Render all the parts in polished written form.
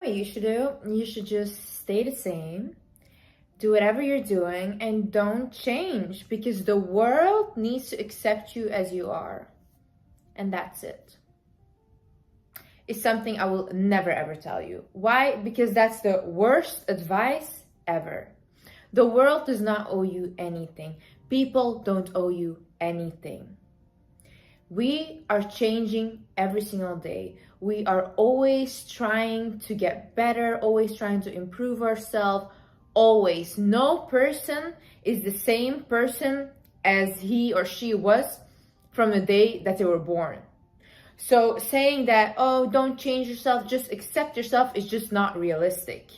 What you should do, you should just stay the same, do whatever you're doing, and don't change, because the world needs to accept you as you are. And that's it. It's something I will never ever tell you. Why? Because that's the worst advice ever. The world does not owe you anything. People don't owe you anything. We are changing every single day. We are always trying to get better, always trying to improve ourselves, always. No person is the same person as he or she was from the day that they were born. So saying that, oh, don't change yourself, just accept yourself, is just not realistic.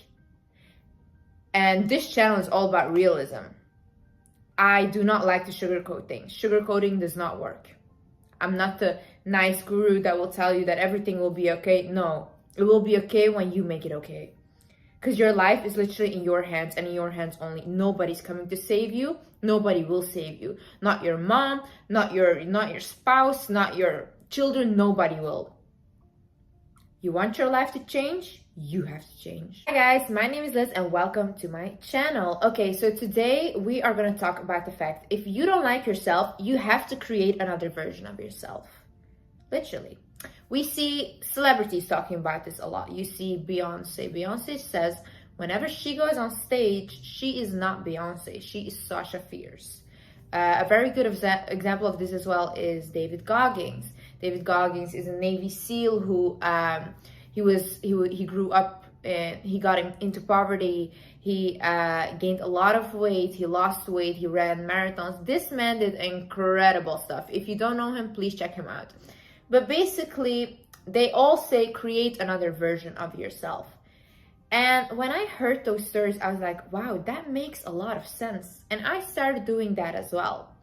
And this channel is all about realism. I do not like to sugarcoat things. Sugarcoating does not work. I'm not the nice guru that will tell you that everything will be okay. No, it will be okay when you make it okay. Because your life is literally in your hands and in your hands only. Nobody's coming to save you. Nobody will save you. Not your mom, not your spouse, not your children. Nobody will. You want your life to change? You have to change. Hi guys, my name is Liz and welcome to my channel. Okay, so today we are going to talk about the fact if you don't like yourself, you have to create another version of yourself. Literally. We see celebrities talking about this a lot. You see Beyonce. Beyonce says whenever she goes on stage, she is not Beyonce. She is Sasha Fierce. A very good example of this as well is David Goggins. David Goggins is a Navy SEAL who he grew up and he got into poverty. He gained a lot of weight. He lost weight. He ran marathons. This man did incredible stuff. If you don't know him, please check him out. But basically, they all say create another version of yourself. And when I heard those stories, I was like, wow, that makes a lot of sense. And I started doing that as well.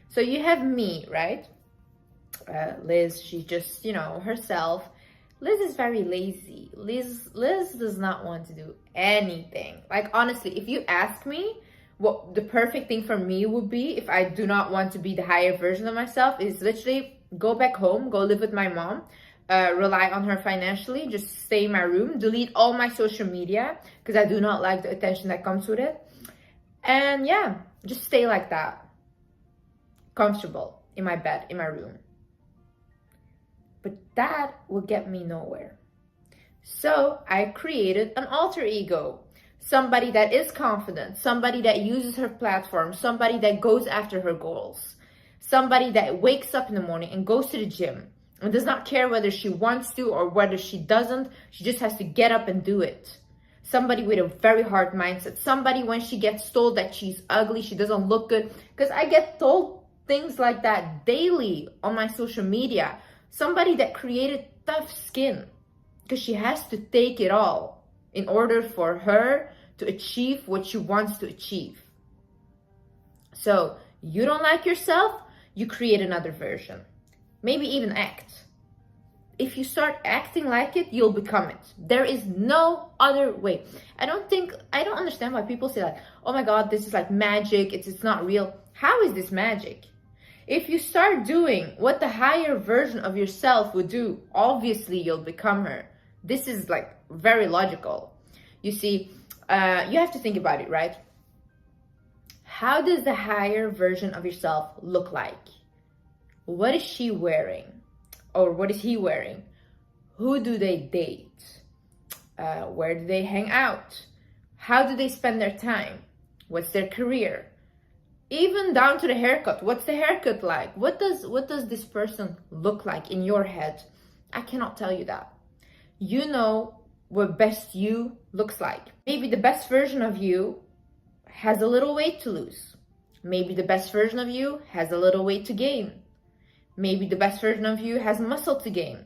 So you have me, right? Liz, she's just, herself. Liz is very lazy. Liz does not want to do anything. Like, honestly, if you ask me what the perfect thing for me would be if I do not want to be the higher version of myself, is literally go back home, go live with my mom, rely on her financially, just stay in my room, delete all my social media because I do not like the attention that comes with it. And yeah, just stay like that. Comfortable in my bed, in my room. But that will get me nowhere. So I created an alter ego. Somebody that is confident, somebody that uses her platform, somebody that goes after her goals. Somebody that wakes up in the morning and goes to the gym and does not care whether she wants to or whether she doesn't. She just has to get up and do it. Somebody with a very hard mindset. Somebody when she gets told that she's ugly, she doesn't look good. Because I get told things like that daily on my social media. Somebody that created tough skin because she has to take it all in order for her to achieve what she wants to achieve. So you don't like yourself? You create another version. Maybe even act. If you start acting like it, you'll become it. There is no other way. I don't understand why people say like, oh my God, this is like magic. It's not real. How is this magic? If you start doing what the higher version of yourself would do, obviously you'll become her. This is like very logical. You see, you have to think about it, right? How does the higher version of yourself look like? What is she wearing? Or what is he wearing? Who do they date? Where do they hang out? How do they spend their time? What's their career? Even down to the haircut. What's the haircut like? What does this person look like in your head? I cannot tell you that. You know what best you looks like. Maybe the best version of you has a little weight to lose. Maybe the best version of you has a little weight to gain. Maybe the best version of you has muscle to gain.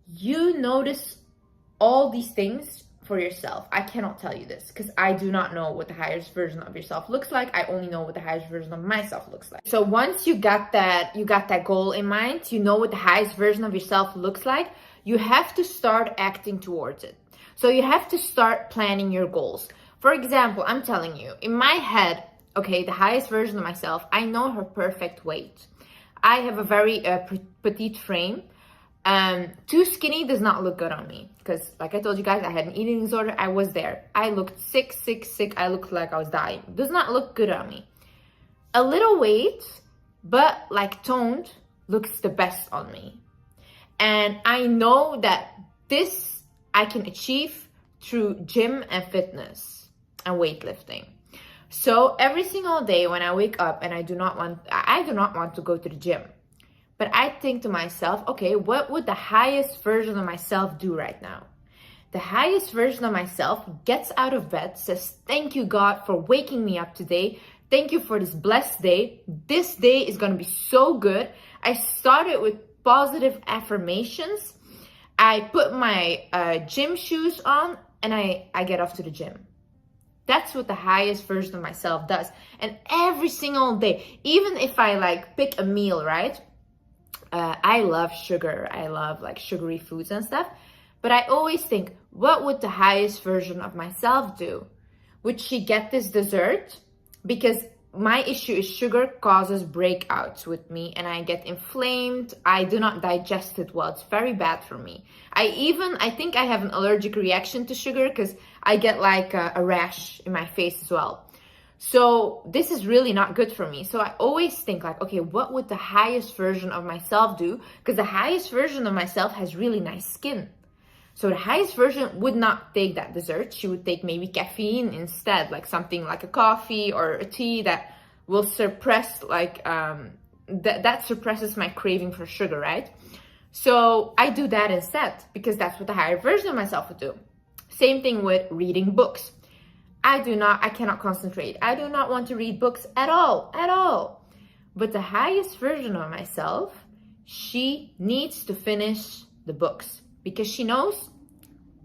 You notice all these things for yourself. I cannot tell you this because I do not know what the highest version of yourself looks like. I only know what the highest version of myself looks like. So once you got that goal in mind, you know what the highest version of yourself looks like, you have to start acting towards it. So you have to start planning your goals. For example, I'm telling you, in my head, okay, the highest version of myself, I know her perfect weight. I have a very petite frame. Too skinny does not look good on me, because like I told you guys, I had an eating disorder. I was there. I looked sick. I looked like I was dying. Does not look good on me. A little weight, but like toned, looks the best on me. And I know that this I can achieve through gym and fitness and weightlifting. So every single day when I wake up and I do not want to go to the gym, but I think to myself, okay, what would the highest version of myself do right now? The highest version of myself gets out of bed, says, thank you, God, for waking me up today. Thank you for this blessed day. This day is going to be so good. I started with positive affirmations. I put my gym shoes on and I get off to the gym. That's what the highest version of myself does. And every single day, even if I like pick a meal, right? I love sugar. I love like sugary foods and stuff. But I always think, what would the highest version of myself do? Would she get this dessert? Because my issue is sugar causes breakouts with me and I get inflamed. I do not digest it well. It's very bad for me. I think I have an allergic reaction to sugar because I get like a rash in my face as well. So this is really not good for me. So I always think like, okay, what would the highest version of myself do? Because the highest version of myself has really nice skin. So the highest version would not take that dessert. She would take maybe caffeine instead, like something like a coffee or a tea that will suppress like, that suppresses my craving for sugar, right? So I do that instead because that's what the higher version of myself would do. Same thing with reading books. I cannot concentrate. I do not want to read books at all. But the highest version of myself, she needs to finish the books because she knows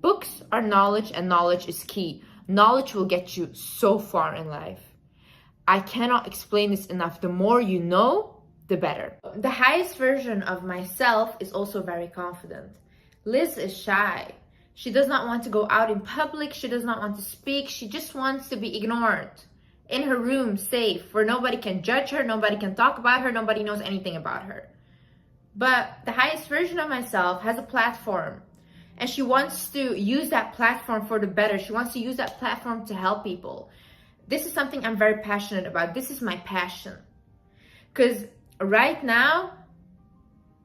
books are knowledge and knowledge is key. Knowledge will get you so far in life. I cannot explain this enough. The more you know, the better. The highest version of myself is also very confident. Liz is shy. She does not want to go out in public. She does not want to speak. She just wants to be ignored in her room, safe, where nobody can judge her, nobody can talk about her, nobody knows anything about her. But the highest version of myself has a platform and she wants to use that platform for the better. She wants to use that platform to help people. This is something I'm very passionate about. This is my passion. Because right now,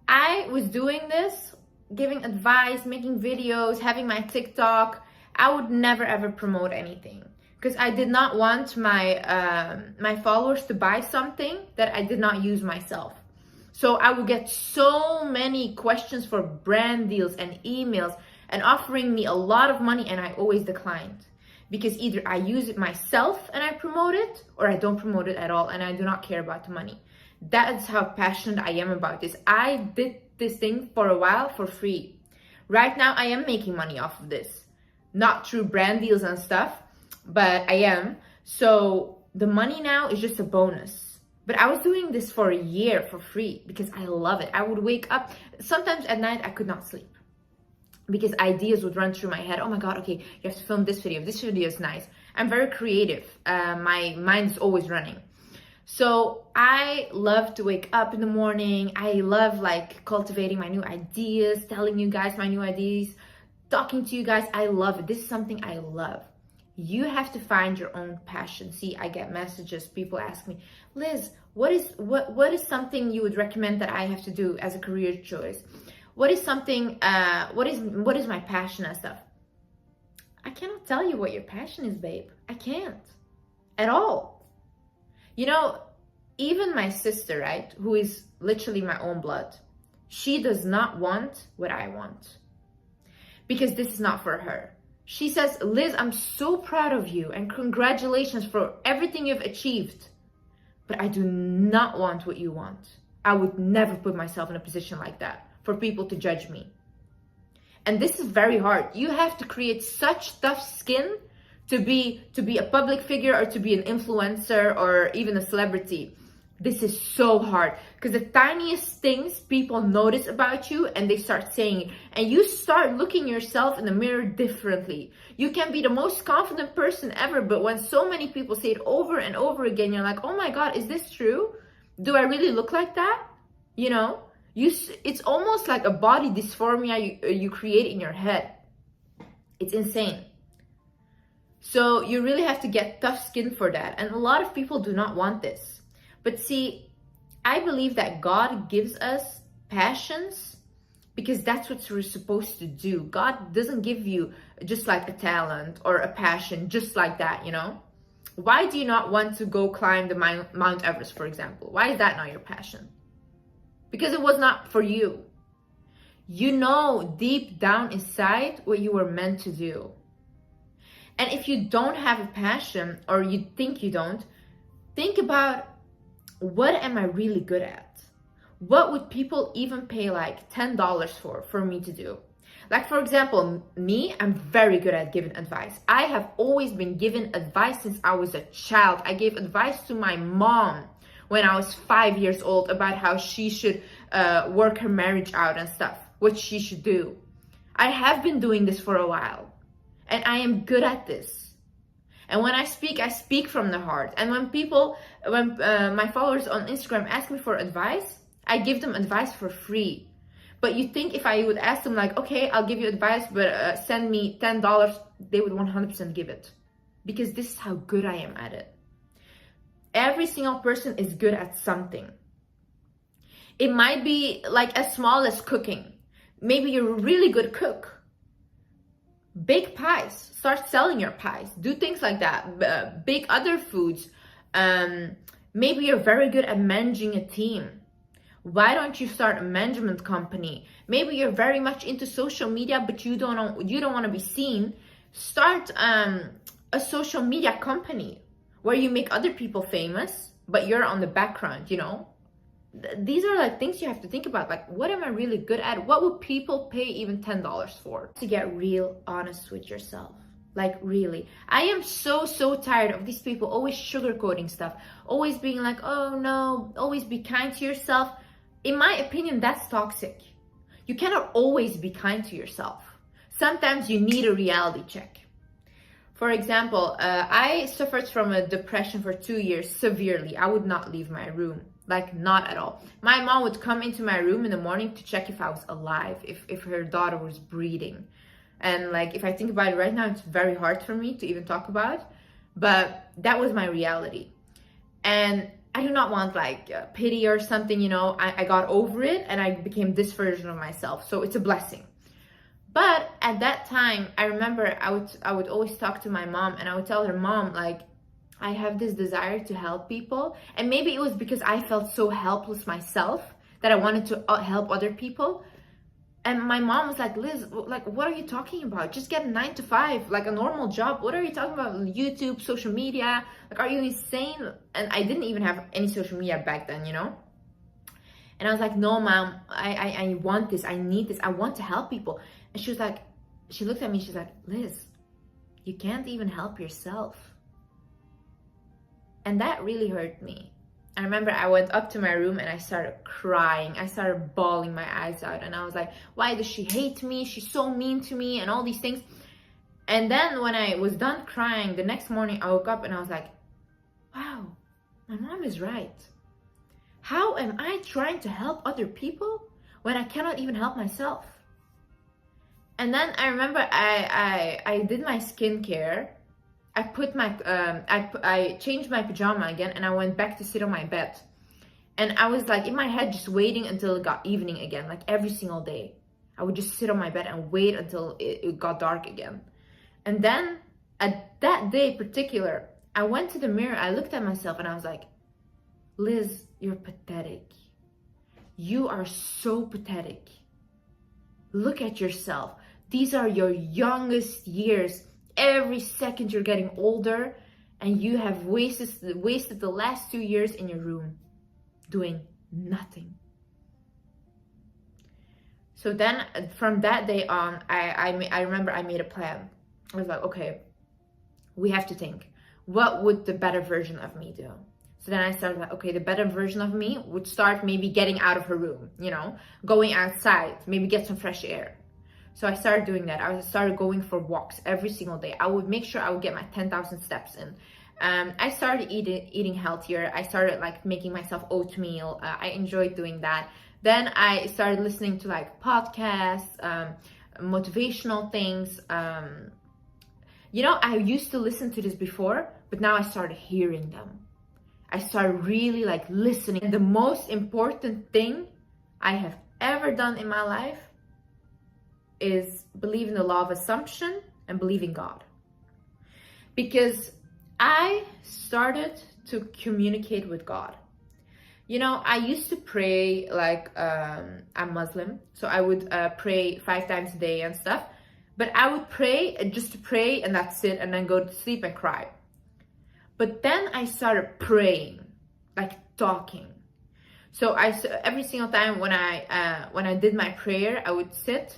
I was doing this, giving advice, making videos, having my TikTok. I would never ever promote anything because I did not want my followers to buy something that I did not use myself. So I would get so many questions for brand deals and emails and offering me a lot of money, and I always declined because either I use it myself and I promote it, or I don't promote it at all and I do not care about the money. That is how passionate I am about this. I did this thing for a while for free. Right now I am making money off of this, not through brand deals and stuff, but I am. So the money now is just a bonus. But I was doing this for a year for free because I love it. I would wake up, sometimes at night I could not sleep because ideas would run through my head. Oh my God, okay, you have to film this video. This video is nice. I'm very creative. My mind is always running. So I love to wake up in the morning. I love like cultivating my new ideas, telling you guys my new ideas, talking to you guys. I love it. This is something I love. You have to find your own passion. See, I get messages. People ask me, Liz, what is something you would recommend that I have to do as a career choice? What is something, what is my passion and stuff? I cannot tell you what your passion is, babe. I can't at all. You know, even my sister, right, who is literally my own blood, she does not want what I want because this is not for her. She says, Liz, I'm so proud of you and congratulations for everything you've achieved, but I do not want what you want. I would never put myself in a position like that for people to judge me. And this is very hard. You have to create such tough skin to be a public figure or to be an influencer or even a celebrity. This is so hard because the tiniest things people notice about you and they start saying it, and you start looking yourself in the mirror differently. You can be the most confident person ever, but when so many people say it over and over again, you're like, oh my God, is this true? Do I really look like that? You know, It's almost like a body dysphoria you create in your head. It's insane. So you really have to get tough skin for that. And a lot of people do not want this. But see, I believe that God gives us passions because that's what we're supposed to do. God doesn't give you just like a talent or a passion just like that, you know? Why do you not want to go climb the Mount Everest, for example? Why is that not your passion? Because it was not for you. You know deep down inside what you were meant to do. And if you don't have a passion, or you think you don't, think about, what am I really good at? What would people even pay like $10 for me to do? Like, for example, me, I'm very good at giving advice. I have always been given advice since I was a child. I gave advice to my mom when I was 5 years old about how she should work her marriage out and stuff, what she should do. I have been doing this for a while, and I am good at this. And when I speak from the heart. And when my followers on Instagram ask me for advice, I give them advice for free. But you think if I would ask them like, okay, I'll give you advice, but send me $10, they would 100% give it. Because this is how good I am at it. Every single person is good at something. It might be like as small as cooking. Maybe you're a really good cook. Bake pies. Start selling your pies. Do things like that. Bake other foods. Maybe you're very good at managing a team. Why don't you start a management company? Maybe you're very much into social media, but you don't want to be seen. Start a social media company where you make other people famous, but you're on the background, you know? These are like things you have to think about. Like, what am I really good at? What would people pay even $10 for? To get real honest with yourself. Like, really. I am so tired of these people always sugarcoating stuff. Always being like, oh no, always be kind to yourself. In my opinion, that's toxic. You cannot always be kind to yourself. Sometimes you need a reality check. For example, I suffered from a depression for 2 years severely. I would not leave my room. Like, not at all. My mom would come into my room in the morning to check if I was alive, if her daughter was breathing. And like, if I think about it right now, it's very hard for me to even talk about. But that was my reality. And I do not want like pity or something, you know. I got over it and I became this version of myself. So it's a blessing. But at that time, I remember I would always talk to my mom, and I would tell her, Mom, like, I have this desire to help people. And maybe it was because I felt so helpless myself that I wanted to help other people. And my mom was like, Liz, like, what are you talking about? Just get a 9-to-5, like a normal job. What are you talking about? YouTube, social media? Like, are you insane? And I didn't even have any social media back then, you know? And I was like, no, Mom, I want this. I need this. I want to help people. And she was like, she looked at me. She's like, Liz, you can't even help yourself. And that really hurt me. I remember I went up to my room and I started crying. I started bawling my eyes out. And I was like, why does she hate me? She's so mean to me and all these things. And then when I was done crying, the next morning I woke up and I was like, wow, my mom is right. How am I trying to help other people when I cannot even help myself? And then I remember I did my skincare. I put my, I changed my pajama again and I went back to sit on my bed. And I was like in my head just waiting until it got evening again, like every single day. I would just sit on my bed and wait until it got dark again. And then at that day in particular, I went to the mirror, I looked at myself and I was like, Liz, you're pathetic. You are so pathetic. Look at yourself. These are your youngest years. Every second you're getting older, and you have wasted the last 2 years in your room doing nothing. So then from that day on, I remember I made a plan. I was like, okay, we have to think, what would the better version of me do? So then I started like, okay, the better version of me would start maybe getting out of her room, you know, going outside, maybe get some fresh air. So I started doing that. I started going for walks every single day. I would make sure I would get my 10,000 steps in. I started eating healthier. I started like making myself oatmeal. I enjoyed doing that. Then I started listening to like podcasts, motivational things. You know, I used to listen to this before, but now I started hearing them. I started really like listening. And the most important thing I have ever done in my life is believe in the law of assumption and believe in God. Because I started to communicate with God. You know, I used to pray like, I'm Muslim, so I would pray 5 times a day and stuff. But I would pray just to pray and that's it, and then go to sleep and cry. But then I started praying, like talking. So every single time when I did my prayer, I would sit,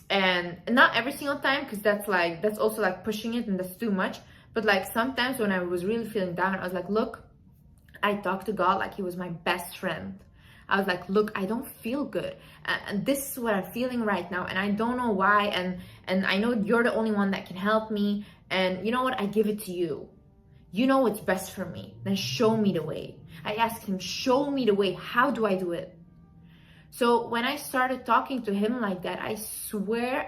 and not every single time, because that's also like pushing it and that's too much. But like sometimes when I was really feeling down, I was like, look, I talked to God like he was my best friend. I was like, look, I don't feel good. And this is what I'm feeling right now. And I don't know why. And I know you're the only one that can help me. And you know what? I give it to you. You know what's best for me. Then show me the way. I asked him, show me the way. How do I do it? So when I started talking to him like that, I swear,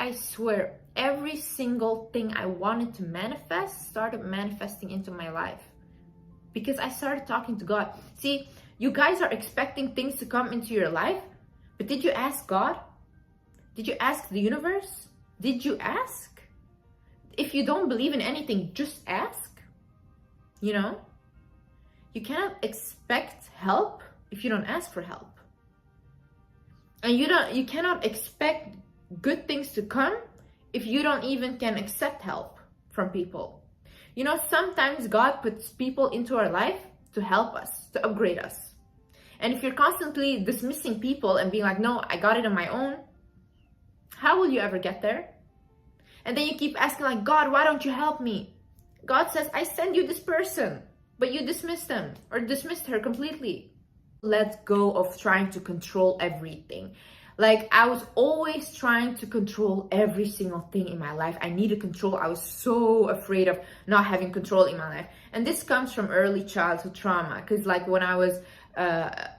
every single thing I wanted to manifest started manifesting into my life. Because I started talking to God. See, you guys are expecting things to come into your life, but did you ask God? Did you ask the universe? Did you ask? If you don't believe in anything, just ask. You know? You cannot expect help if you don't ask for help. And you cannot expect good things to come if you don't even can accept help from people. You know, sometimes God puts people into our life to help us, to upgrade us. And if you're constantly dismissing people and being like, no, I got it on my own, how will you ever get there? And then you keep asking like, God, why don't you help me? God says, I send you this person, but you dismissed him or dismissed her completely. Let go of trying to control everything. Like, I was always trying to control every single thing in my life. I needed control. I was so afraid of not having control in my life. And this comes from early childhood trauma. Because like when I was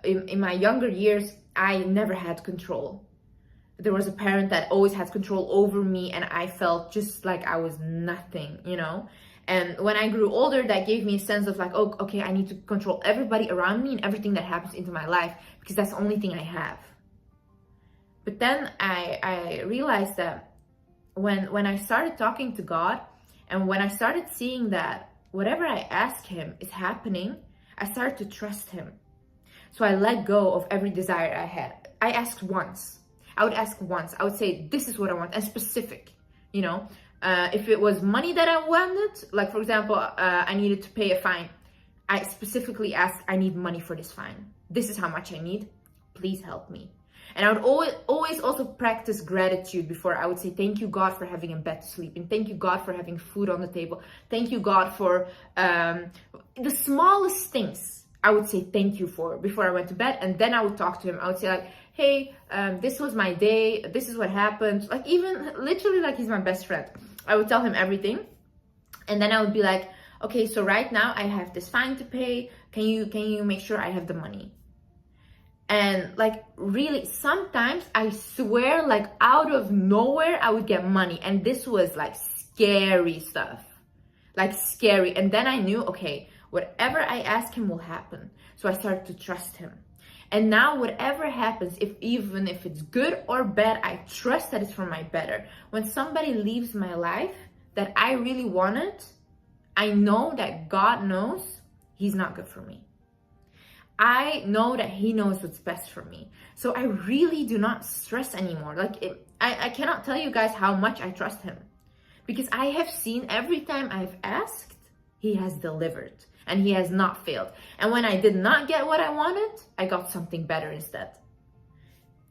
in my younger years, I never had control. There was a parent that always had control over me, and I felt just like I was nothing, you know? And when I grew older, that gave me a sense of like, oh, okay, I need to control everybody around me and everything that happens into my life, because that's the only thing I have. But then I realized that when I started talking to God, and when I started seeing that whatever I ask him is happening, I started to trust him. So I let go of every desire I had. I asked once. I would ask once. I would say, this is what I want, and specific, you know. If it was money that I wanted, like for example, I needed to pay a fine, I specifically asked, I need money for this fine. This is how much I need. Please help me. And I would always also practice gratitude before I would say, thank you, God, for having a bed to sleep in. Thank you, God, for having food on the table. Thank you, God, for the smallest things I would say thank you for before I went to bed. And then I would talk to him. I would say like, hey, this was my day. This is what happened. Like even literally like he's my best friend. I would tell him everything. And then I would be like, okay, so right now I have this fine to pay. Can you make sure I have the money? And like really, sometimes I swear like out of nowhere I would get money, and this was like scary stuff, like scary. And then I knew, okay, whatever I ask him will happen. So I started to trust him. And now whatever happens, even if it's good or bad, I trust that it's for my better. When somebody leaves my life that I really wanted, I know that God knows he's not good for me. I know that he knows what's best for me. So I really do not stress anymore. Like I cannot tell you guys how much I trust him, because I have seen every time I've asked, he has delivered and he has not failed. And when I did not get what I wanted, I got something better instead.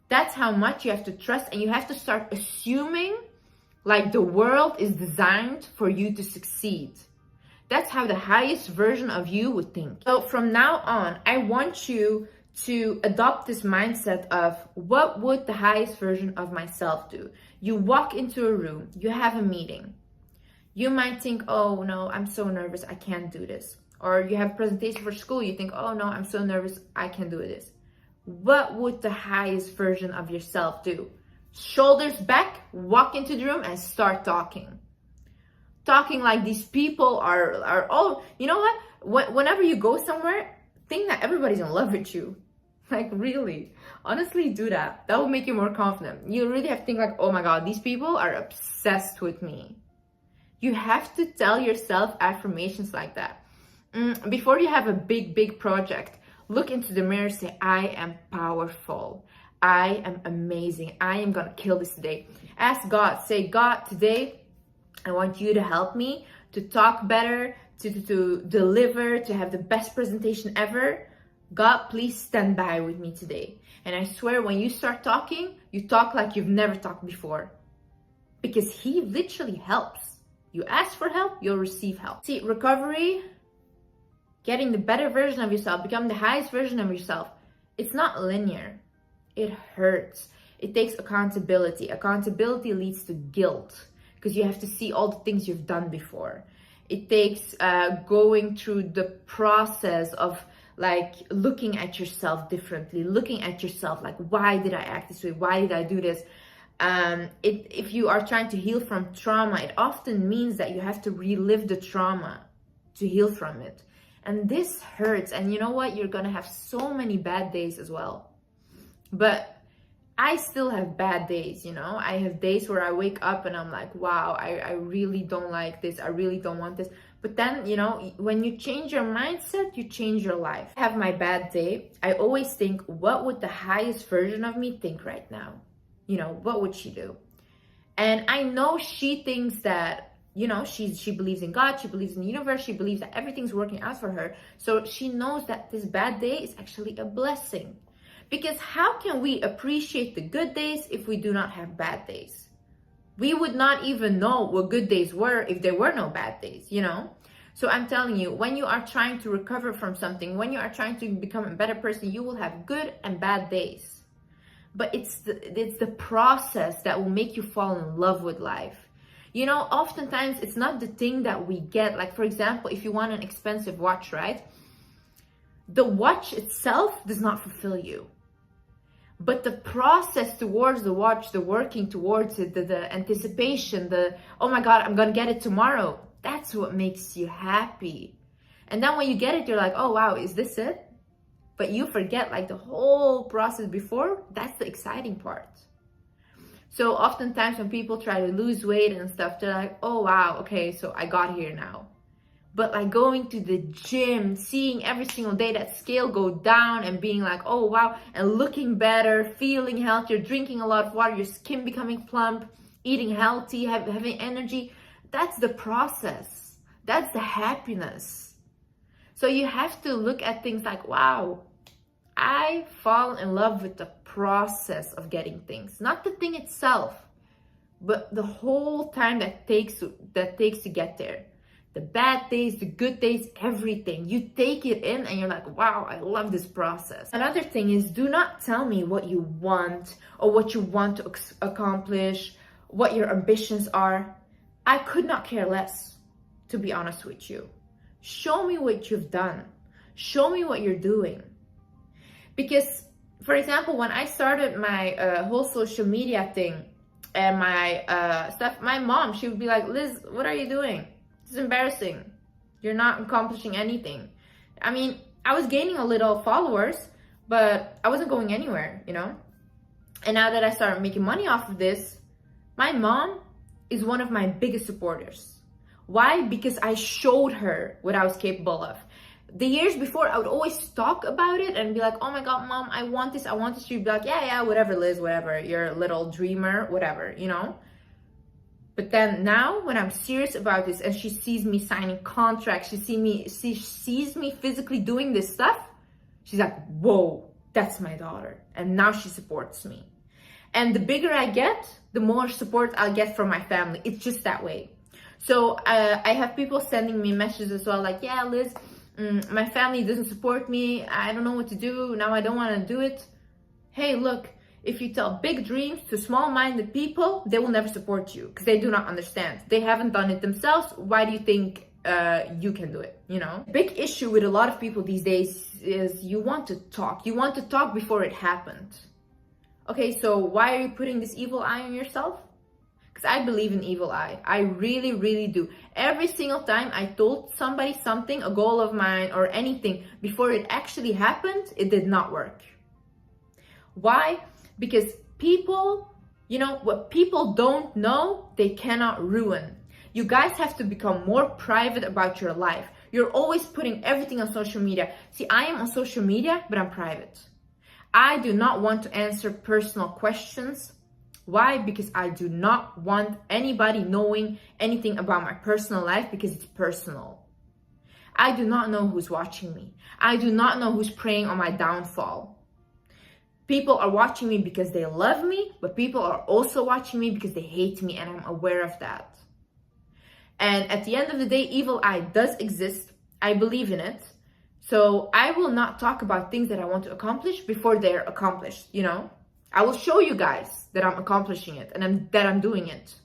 That's how much you have to trust, and you have to start assuming like the world is designed for you to succeed. That's how the highest version of you would think. So from now on, I want you to adopt this mindset of what would the highest version of myself do? You walk into a room, you have a meeting. You might think, oh no, I'm so nervous, I can't do this. Or you have a presentation for school, you think, oh no, I'm so nervous, I can't do this. what would the highest version of yourself do? Shoulders back, walk into the room and start talking. Talking like these people are all, you know what? Whenever you go somewhere, think that everybody's in love with you. Like, really, honestly, do that. That will make you more confident. You really have to think like, oh my God, these people are obsessed with me. You have to tell yourself affirmations like that. Before you have a big project, look into the mirror, say, I am powerful. I am amazing. I am gonna kill this today. Ask God, say, God, today, I want you to help me to talk better, to deliver, to have the best presentation ever. God, please stand by with me today. And I swear, when you start talking, you talk like you've never talked before. Because He literally helps. You ask for help, you'll receive help. See, recovery, getting the better version of yourself, become the highest version of yourself, it's not linear. It hurts. It takes accountability. Accountability leads to guilt because you have to see all the things you've done before. It takes going through the process of like looking at yourself differently, looking at yourself like, why did I act this way? Why did I do this? If you are trying to heal from trauma, it often means that you have to relive the trauma to heal from it. And this hurts. And you know what? You're going to have so many bad days as well. But I still have bad days, you know? I have days where I wake up and I'm like, wow, I really don't like this. I really don't want this. But then, you know, when you change your mindset, you change your life. I have my bad day. I always think, what would the highest version of me think right now? You know, what would she do? And I know she thinks that, you know, she believes in God, she believes in the universe, she believes that everything's working out for her. So she knows that this bad day is actually a blessing. Because how can we appreciate the good days if we do not have bad days? We would not even know what good days were if there were no bad days, you know? So I'm telling you, when you are trying to recover from something, when you are trying to become a better person, you will have good and bad days. But it's the process that will make you fall in love with life. You know, oftentimes it's not the thing that we get. Like, for example, if you want an expensive watch, right? The watch itself does not fulfill you. But the process towards the watch, the working towards it, the anticipation, oh my God, I'm gonna get it tomorrow. That's what makes you happy. And then when you get it, you're like, oh wow, is this it? But you forget like the whole process before, that's the exciting part. So oftentimes when people try to lose weight and stuff, they're like, oh wow, okay, so I got here now. But like going to the gym, seeing every single day that scale go down and being like, oh wow, and looking better, feeling healthier, drinking a lot of water, your skin becoming plump, eating healthy, having energy, that's the process. That's the happiness. So you have to look at things like, wow, I fall in love with the process of getting things, not the thing itself, but the whole time that takes to get there. The bad days, the good days, everything. You take it in and you're like, wow, I love this process. Another thing is, do not tell me what you want or what you want to accomplish, what your ambitions are. I could not care less, to be honest with you. Show me what you've done. Show me what you're doing. Because, for example, when I started my whole social media thing and my stuff, my mom, she would be like, Liz, what are you doing? It's embarrassing. You're not accomplishing anything. I mean, I was gaining a little followers, but I wasn't going anywhere, you know? And now that I started making money off of this, my mom is one of my biggest supporters. Why? Because I showed her what I was capable of. The years before, I would always talk about it and be like, oh my God, mom, I want this, I want this. She'd be like, yeah, whatever, Liz, whatever. You're a little dreamer, whatever, you know? But then now when I'm serious about this and she sees me signing contracts, she sees me physically doing this stuff, she's like, whoa, that's my daughter. And now she supports me. And the bigger I get, the more support I'll get from my family. It's just that way. So I have people sending me messages as well, like, yeah, Liz, my family doesn't support me. I don't know what to do. Now I don't want to do it. Hey, look. If you tell big dreams to small-minded people, they will never support you because they do not understand. They haven't done it themselves. Why do you think you can do it, you know? Big issue with a lot of people these days is you want to talk. You want to talk before it happened. Okay, so why are you putting this evil eye on yourself? Because I believe in evil eye. I really, really do. Every single time I told somebody something, a goal of mine or anything, before it actually happened, it did not work. Why? Because people, you know, what people don't know, they cannot ruin. You guys have to become more private about your life. You're always putting everything on social media. See, I am on social media, but I'm private. I do not want to answer personal questions. Why? Because I do not want anybody knowing anything about my personal life, because it's personal. I do not know who's watching me. I do not know who's preying on my downfall. People are watching me because they love me, but people are also watching me because they hate me, and I'm aware of that. And at the end of the day, evil eye does exist. I believe in it. So I will not talk about things that I want to accomplish before they're accomplished, you know? I will show you guys that I'm accomplishing it and that I'm doing it,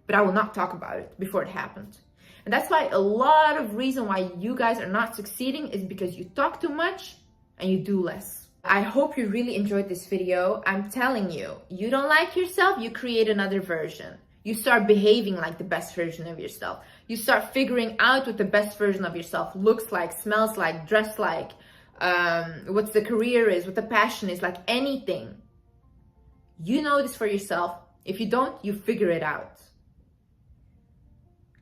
but I will not talk about it before it happened. And that's why a lot of reason why you guys are not succeeding is because you talk too much and you do less. I hope you really enjoyed this video. I'm telling you, you don't like yourself, you create another version. You start behaving like the best version of yourself. You start figuring out what the best version of yourself looks like, smells like, dressed like, what the career is, what the passion is, like anything. You know this for yourself. If you don't, you figure it out.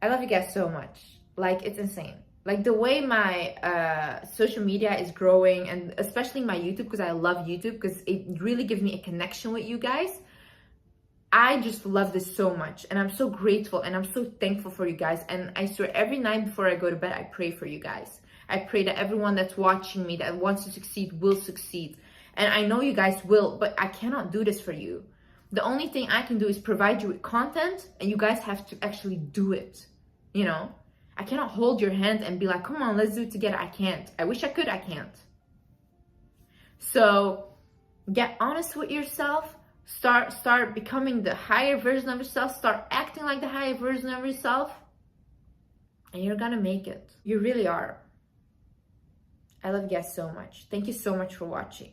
I love you guys so much. Like, it's insane. Like, the way my social media is growing, and especially my YouTube, because I love YouTube, because it really gives me a connection with you guys. I just love this so much, and I'm so grateful, and I'm so thankful for you guys. And I swear, every night before I go to bed, I pray for you guys. I pray that everyone that's watching me, that wants to succeed, will succeed. And I know you guys will, but I cannot do this for you. The only thing I can do is provide you with content, and you guys have to actually do it, you know? I cannot hold your hand and be like, come on, let's do it together. I can't. I wish I could, I can't. So get honest with yourself. Start becoming the higher version of yourself. Start acting like the higher version of yourself. And you're gonna make it. You really are. I love you guys so much. Thank you so much for watching.